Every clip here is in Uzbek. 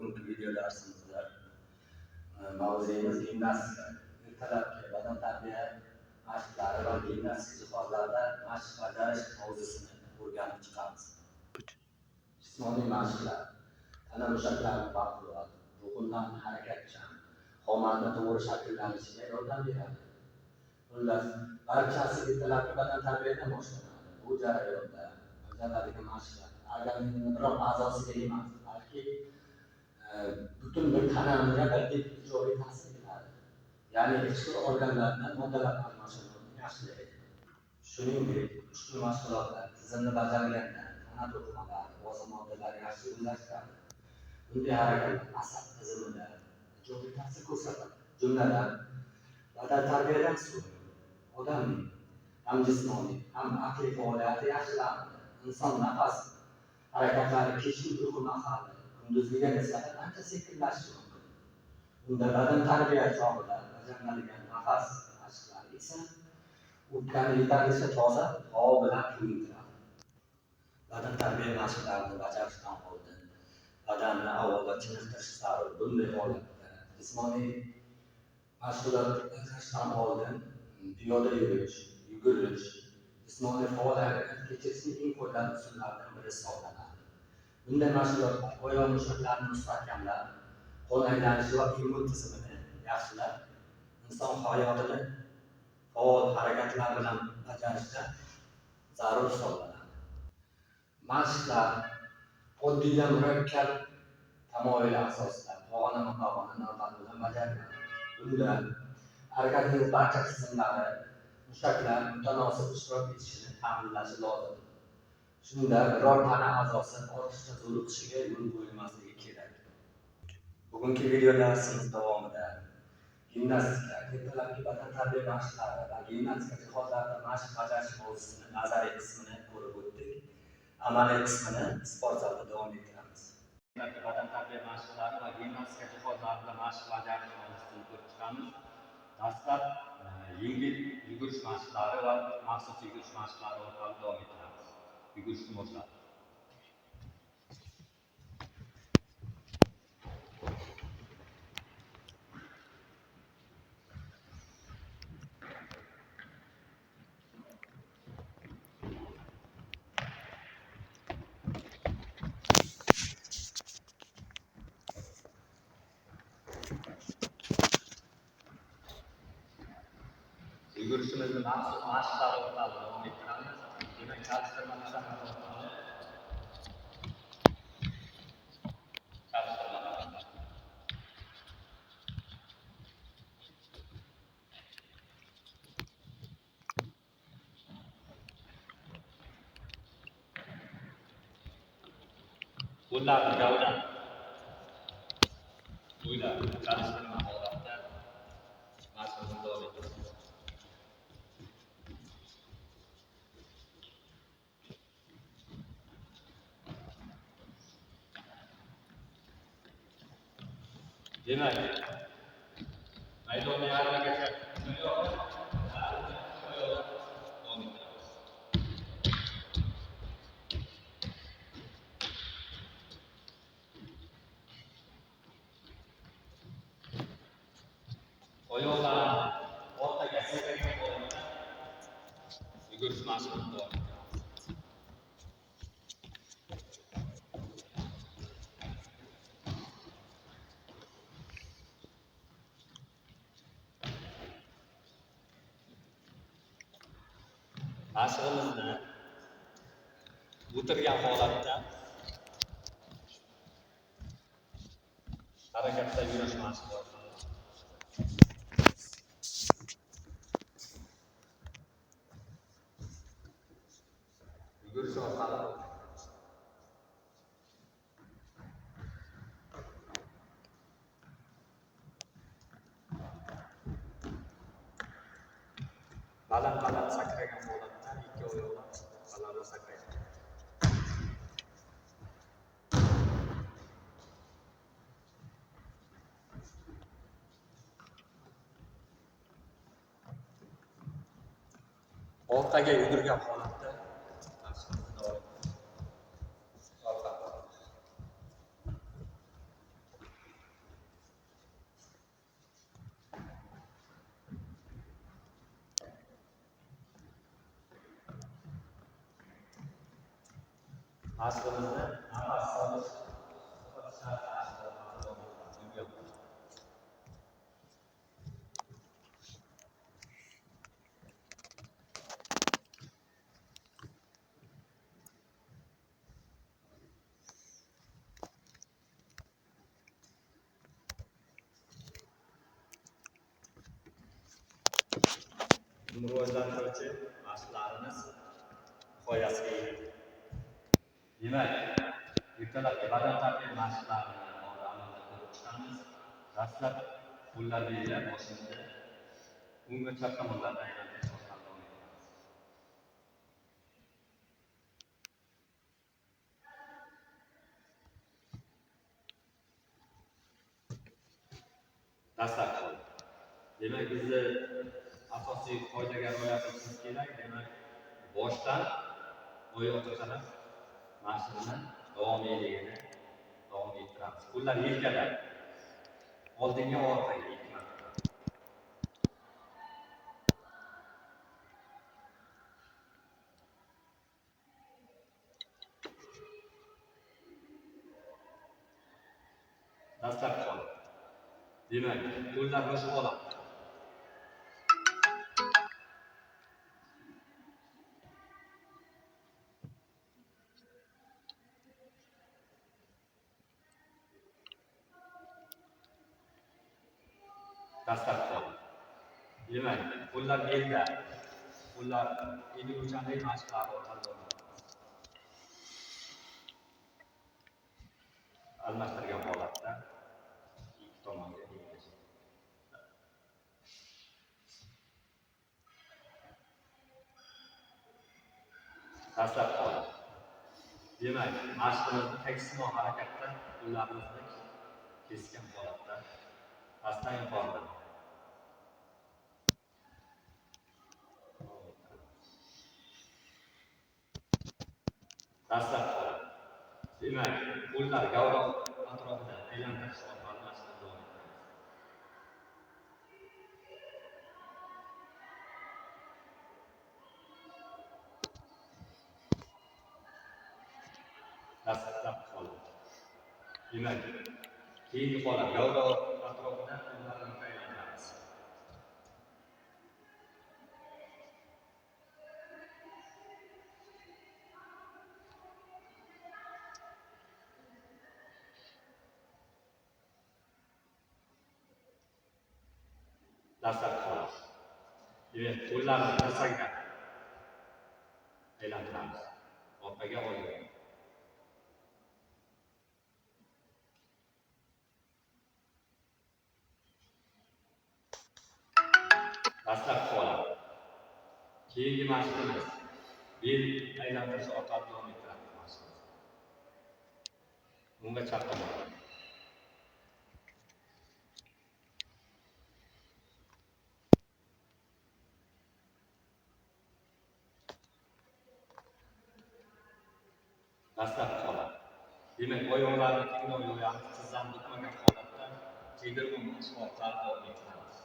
bugungi video darsimizda mavzuimiz gimnastika. Ertalabki badan tarbiya mashqlari va gimnastika jihozlarida mashq bajarish mavzusini o'rganib chiqamiz. Jismoniy mashqlar tana mushaklarini baquvvat, ruhdan harakatchan, qomatni to'g'ri shakllanishiga yordam beradi. Xullas, barchasi ertalabki badan tarbiyadan boshlanadi. Bu jarayonda bajariladigan mashqlar organizmning biror a'zosiga emas, balki butun bir tanamizga birdek ijobiy ta'sir etadi. Ya'ni ichki organlardan moddalar almashinuvini yaxshilaydi. Shuningdek, ushbu mashg'ulotlar tizimli bajarilganda tana to'qimalari, vazn moddalari yaxshi o'zlashtiradi. Bunday harakatlar asab tizimida ijobiy ta'sir ko'rsatadi. Jumladan, badan tarbiyadan so'ng odamning ham jismoniy, ham aqliy faoliyati yaxshilanadi. Inson nafas harakatlari kechki uyqu mahali kunduzgiga nisbatan ancha sekinlashishi mumkin. Bunda badan tarbiya chog'ida bajariladigan nafas mashqlari esa o'pkani yetarlicha toza havo bilan to'yintiradi. Badan tarbiya mashqlarini bajarishdan oldin badanni avvalo chiniqtirish zarur. Bunday holatda jismoniy mashg'ulot bajarishdan oldin piyoda yurish, yugurish, jismoniy faol harakat kechirishning eng qo'llanilgan usullaridan biri hisoblanadi. Bunday mashg'ulotlar oyoq mushaklarini mustahkamlab, qon aylanishi va immun tizimini yaxshilab, inson hayotini faol harakatlar bilan bajarishda zarur hisoblanadi. Mashqlar oddiydan murakkab tamoyillar asosida pog'ona navbat bilan bajariladi. Bunda harakatning barcha tizimlari, mushaklar mutanosib ishtirok etishini ta'minlashi lozim. Shunda biror tana a'zosi ortiqcha zo'riqishiga yo'l qo'yilmasligi kerak. Bugungi video darsimiz davomida gimnastika, ertalabki badan tarbiya mashqlari va gimnastika jihozlarida mashq bajarish mavzusini nazariy qismini ko'rib o'tdik. Amaliy qismini sport zalda davom ettiramiz. Badan tarbiya mashqlari va gimnastika jihozlarida mashq bajarish mavzusini ko'rib chiqamiz. Dastlab yengil yugurish mashqlari va maxsus yugurish mashqlari orqali davom ettiramiz. Yugurishni boshlaymiz. Yugurishimizni maxsus mashqlar orqali davom ettiramiz. Demak, çalıştırma tuzamasi orqali çalıştırma. Bunlar gavda. Buylar çalıştırma holatda mashqimizni davom ettiramiz. Demak, maydonni yarmigacha davom ettiramiz. Oyoqlarni orqaga silkagan holatda yugurish mashqini davom ettiramiz. Mashqimizni o'tirgan holatda harakatda yurish mashqi orqali yugurish orqali baland sakragan holatda ikki oyoqlar baland sakraydi. Orqaga yugurgan holatda mashqimizni davom ettiramiz. Mashqimizni nafas olish shart aslida. Rivojlantiruvchi mashqlarimiz nihoyasiga yetdi. Demak, ertalabki badan tarbiya mashqlarini amalda ko'rib chiqamiz. Dastlab qo'llar belgilab boshimizda o'ng va chap tomonlardan aylantirish orqali davom etamiz. Dastlab qo'l. Demak, bizni asosiy qoidaga rioya qilishimiz kerak. Demak, boshdan oyoqqa qarab mashqni davom ettiramiz. Qo'llar yelkada. Oldinga orqaga ikki marta. Dastlab qo'l. Demak, qo'llar bo'sh holatda. Dastlab qo'l. Demak, qo'llar belda. Qo'llar egiluvchanlik mashqlari orqali davom etamiz. Almashtirgan holatda ikki tomonga egilish. Dastlab qo'l. Demak, mashqimizni tekismo harakatda qo'llarimizni kesgan holatda pastdan yuqoriga. Dastlab qo'l. Demak, qo'llar gavda atrofida aylantirish orqali mashqni davom ettiramiz. Dastlab qo'l. Demak, keyingi holat gavda atrofida qo'llarni aylantiramiz. Dastlab qo'l. Demak, qo'llarni dirshakka aylantiramiz. Orqaga olib. Dastlab qo'l. Keyingi mashqimiz bel aylantirish orqali davom ettiramiz mashqimizni. Bunga chap tomon. Dastlab qo'l. Demak, oyoqlarni tengdan yo'yamiz, tizzani bukmagan holatda tegirmon mashq orqali davom ettiramiz.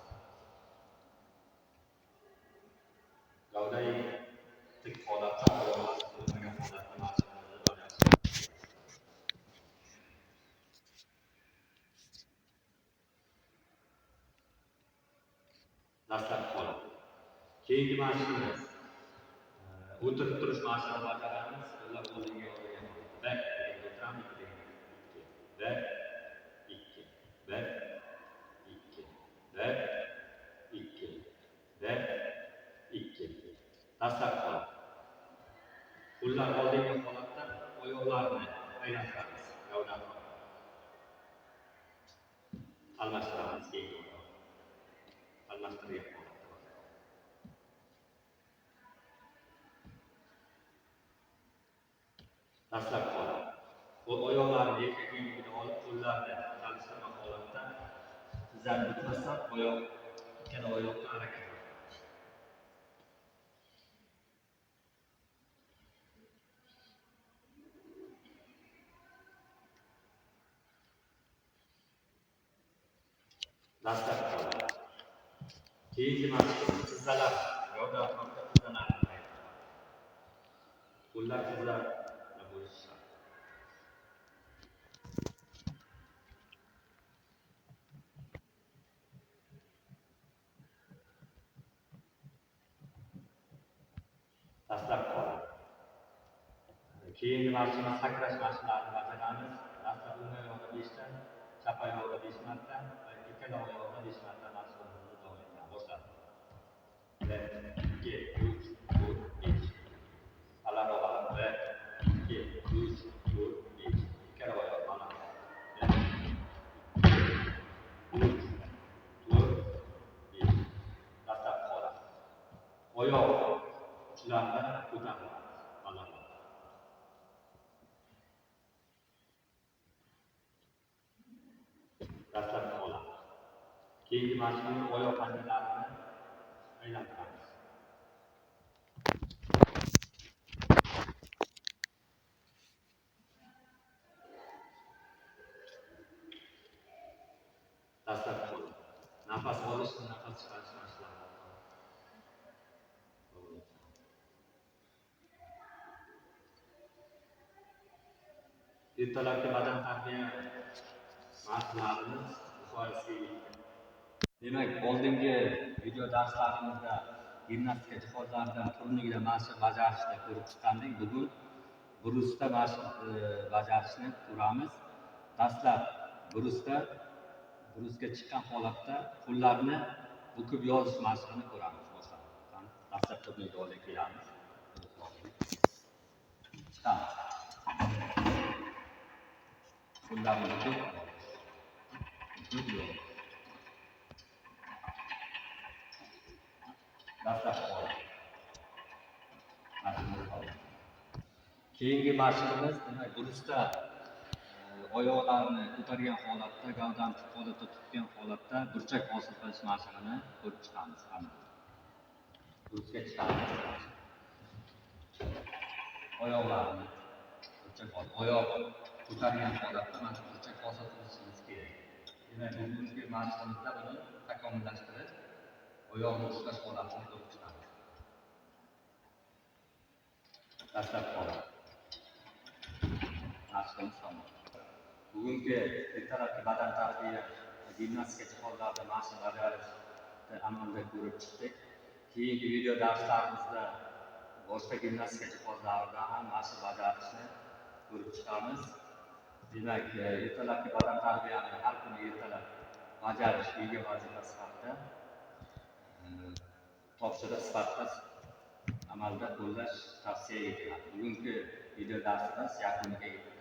Gavdai tik holatda oyoqlarni bukmagan holatda mashqimizni bajaramiz. Dastlab qo'l. Keyingi mashqimiz o'tirib turish mashqini bajaramiz. Qo'llar oldinga olgan holatda. O'tiramiz. 1, 2, 1, 2, 1, 2, 1, 2. Dastlab qo'l. Qo'llar oldinga holatda oyoqlarni aylantiramiz. Gavda atrofida. Almashtiramiz keyingi oyoq. Almashtirgan holatda. Dastlab qo'l. Oyoqlarni yelka kiyimiga olib, qo'llarni chalishtirgan holatda tizzani bukmasdan ikkala oyoqni harakat qilamiz. Dastlab qo'l. Keyingi mashqimiz tizzalar gavda atrofida tizzalarni qo'llar tizzalar bo'lishi shart. Keyingi mashqimiz sakrash mashqlarini bajaramiz. Dastlab o'ng oyoqda 5 ta, chap oyoqda 5 marta va ikkala oyoqda 5 marta mashqimizni davom ettiramiz. Boshladik. 1, 2, 3, 4, 5. Balandroq. 1, 2, 3, 4, 5. Ikkala oyoq balandroq. 1, 2, 3, 4, 5. Dastlab qo'la. Oyoq uchlarini ko'taramiz. Balandroq. Dastlab qo'la. Keyingi mashqimiz oyoq panjalarini aylantiramiz. Dastlab qo'la. Nafas olish va nafas chiqarish mashqlari. Ertalabki badan tarbiya mashqlarimiz nihoyasiga yetdi. Demak, oldingi video darslarimizda gimnastika jihozlaridan turnirda mashq bajarishni ko'rib chiqqandik. Bugun brusda mashq bajarishni ko'ramiz. Dastlab brusga chiqqan holatda qo'llarni bukib yozish mashqini ko'ramiz. Dastlab turnirga olib kelamiz. Chiqamiz. Qo'llarni bukib yozish. Dastlab qo'la. Keyingi mashqimiz demak brusda oyoqlarni ko'targan holatda, gavdani tik holatda tutgan holatda burchak hosil qilish mashqini ko'rib chiqamiz. Brusga chiqamiz. Oyoqlarni burchak oyoq ko'targan holatda mana burchak hosil qilishimiz kerak. Demak, bugungi mashqimizda buni takomillashtirib, oyoqni ushlash holatini ko'rib chiqamiz. Dastlab qo'la. Mashqimiz tamom. Bugungi ertalabki badan tarbiya gimnastika jihozlarida mashq bajarishni amalda ko'rib chiqdik. Keyingi video darslarimizda boshqa gimnastika jihozlarida ham mashq bajarishni ko'rib chiqamiz. Demak, ertalabki badan tarbiyani har kuni ertalab bajarish uyga vazifa sifatida topshiriq sifatida amalda qo'llash tavsiya etiladi. Bugungi video darsimiz yakuniga yetdi.